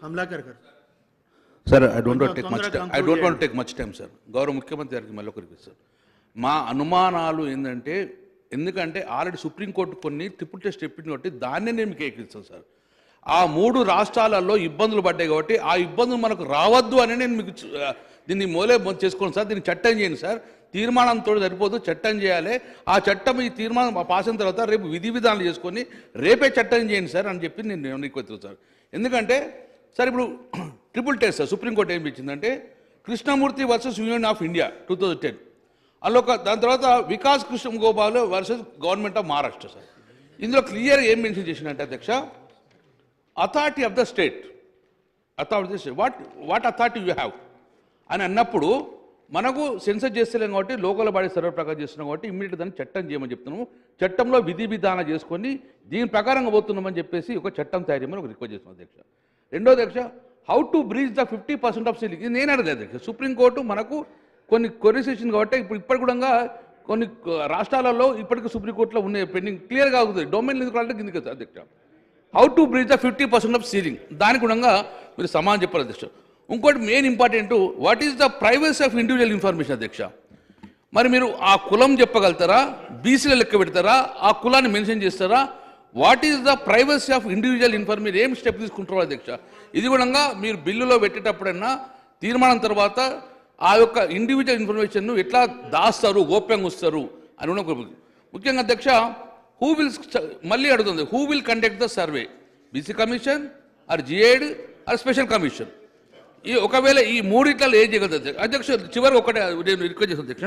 కమలాకర్ గారు. Sir I don't want take much time sir. గౌరవ ముఖ్యమంత్రి గారికి మళ్ళీ ఒకరికి సార్, మా అనుమానాలు ఏంటంటే, ఎందుకంటే ఆల్రెడీ సుప్రీంకోర్టు కొన్ని ట్రిపుల్ టెస్ట్ చెప్పింది కాబట్టి దాన్నే నేను మీకు ఏకిస్తాను సార్. ఆ 3 రాష్ట్రాలలో ఇబ్బందులు పడ్డాయి కాబట్టి ఆ ఇబ్బందులు మనకు రావద్దు అని నేను మీకు దీన్ని చేసుకోండి సార్. దీన్ని చట్టం చేయండి సార్. తీర్మానంతో సరిపోదు, చట్టం చేయాలి. ఆ చట్టం ఈ తీర్మానం పాస్ అయిన తర్వాత రేపు విధి విధానాలు చేసుకొని రేపే చట్టం చేయండి సార్ అని చెప్పి నేను రిక్వెస్ట్ సార్. ఎందుకంటే సార్ ఇప్పుడు ట్రిపుల్ టెస్ట్ సార్ సుప్రీంకోర్టు ఏం ఇచ్చిందంటే Krishnamurthy versus union of India 2010, అందులో దాని తర్వాత Vikas Krishna Gopal versus government of Maharashtra sir. ఇందులో క్లియర్ ఏం మెన్షన్ చేసిందంటే అధ్యక్ష, authority of the state, what authority you have అని అన్నప్పుడు మనకు సెన్సర్ చేస్తలేం కాబట్టి లోకల్ బాడీ సర్వే ప్రకారం చేస్తున్నాం కాబట్టి ఇమ్మీడియట్ దాన్ని చట్టం చేయమని చెప్తున్నాము. చట్టంలో విధి విధానం చేసుకొని దీని ప్రకారంగా పోతున్నామని చెప్పేసి ఒక చట్టం తయారు చేయమని ఒక రిక్వెస్ట్ చేస్తున్నాం అధ్యక్ష. రెండో అధ్యక్ష, how to breach the 50% of ceiling, ఇది నేను అడగలేదు అధ్యక్ష. సుప్రీంకోర్టు మనకు కొన్ని కొరిసేషన్ కాబట్టి ఇప్పుడు కూడా కొన్ని రాష్ట్రాలలో ఇప్పటికీ సుప్రీంకోర్టులో ఉన్నాయి పెండింగ్, క్లియర్గా అవుతుంది. డొమైన్ ఎందుకంటే కిందికి అధ్యక్ష. How to breach the 50% of ceiling, దానికి కూడా మీరు సమాధానం చెప్పాలి అధ్యక్ష. ఇంకోటి main important, what is the privacy of individual information అధ్యక్ష. మరి మీరు ఆ కులం చెప్పగలుగుతారా, బీసీలో లెక్క పెడతారా, ఆ కులాన్ని మెన్షన్ చేస్తారా? What is the privacy of individual information, ఏం స్టెప్ తీసుకుంటారో అధ్యక్ష. ఇది కూడా మీరు బిల్లులో పెట్టేటప్పుడైనా తీర్మానం తర్వాత ఆ యొక్క ఇండివిజువల్ ఇన్ఫర్మేషన్ను ఎట్లా దాస్తారు, గోప్యంగా వస్తారు అని కూడా ముఖ్యంగా అధ్యక్ష. హూ విల్, మళ్ళీ అడుగుతుంది, who will conduct the survey, BC commission or జిఐడ్ ఆర్ స్పెషల్ కమిషన్? ఈ ఒకవేళ ఈ మూడిట్లలో ఏం చేయగలదు అధ్యక్ష? చివరికి ఒకటే నేను రిక్వెస్ట్ చేస్తాను అధ్యక్ష,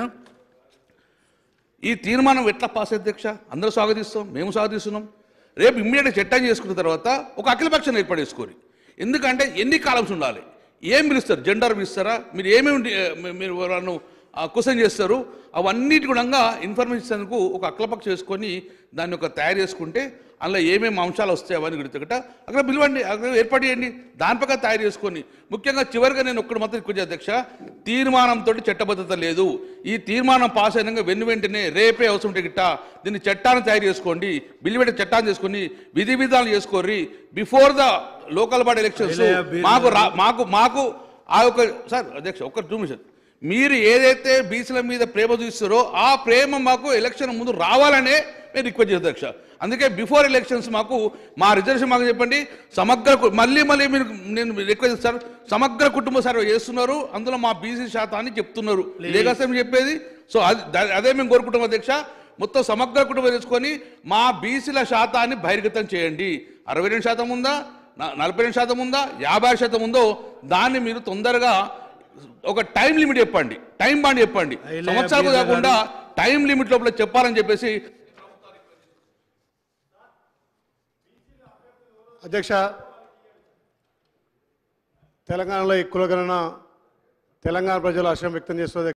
ఈ తీర్మానం ఎట్లా పాస్ అయ్యి అధ్యక్ష? అందరూ స్వాగతిస్తాం, మేము స్వాగతిస్తున్నాం. రేపు ఇమ్మీడియట్గా చట్టం చేసుకున్న తర్వాత ఒక అఖిలపక్షం ఏర్పడేసుకోరు. ఎందుకంటే ఎన్ని కాలమ్స్ ఉండాలి, ఏం పిలుస్తారు, జెండర్ పిలుస్తారా, మీరు ఏమేమి మీరు వాళ్ళను క్వశ్చన్ చేస్తారు, అవన్నిటి కూడా ఇన్ఫర్మేషన్కు ఒక అఖిలపక్షం చేసుకొని దాన్ని ఒక తయారు చేసుకుంటే అందులో ఏమేమి అంశాలు వస్తాయి అవన్నీ గుర్తుకట అక్కడ పిలవండి, అక్కడ ఏర్పాటు చేయండి, దానిపై తయారు చేసుకొని. ముఖ్యంగా చివరిగా నేను ఒక్కటి మాత్రం రిక్వెస్ట్ అధ్యక్ష, తీర్మానంతో చట్టబద్ధత లేదు. ఈ తీర్మానం పాస్ అయినాక వెంటనే రేపే అవసరం ఉంటే గిట్ట దీన్ని చట్టాన్ని తయారు చేసుకోండి, బిల్లు పెట్టి చట్టాన్ని చేసుకొని విధి విధానాలు చేసుకోర్రి. Before the local body elections మాకు ఆ యొక్క సార్ అధ్యక్ష ఒక్క 2 నిమిషాలు, మీరు ఏదైతే బీసీల మీద ప్రేమ చూస్తారో ఆ ప్రేమ మాకు ఎలక్షన్ ముందు రావాలనే నేను రిక్వెస్ట్ చేస్తాను అధ్యక్ష. అందుకే బిఫోర్ ఎలక్షన్స్ మాకు మా రిజర్వేషన్ మాకు చెప్పండి. సమగ్ర మళ్ళీ మీరు నేను రిక్వెస్ట్ చేస్తాను, సమగ్ర కుటుంబ సర్వే చేస్తున్నారు, అందులో మా బీసీ శాతాన్ని చెప్తున్నారు, లేక సార్ చెప్పేది. సో అదే మేము కోరుకుంటాం అధ్యక్ష. మొత్తం సమగ్ర కుటుంబం చేసుకొని మా బీసీల శాతాన్ని బహిర్గతం చేయండి. 62% ఉందా, 42% ఉందా, 56% ఉందో దాన్ని మీరు తొందరగా ఒక టైం లిమిట్ చెప్పండి, టైం బాండ్ చెప్పండి, సంవత్సరాలకు కాకుండా టైం లిమిట్ లోపల చెప్పాలని చెప్పేసి అధ్యక్ష. తెలంగాణలో ఈ కులగణన తెలంగాణ ప్రజలు హర్షం వ్యక్తం చేస్తుంది.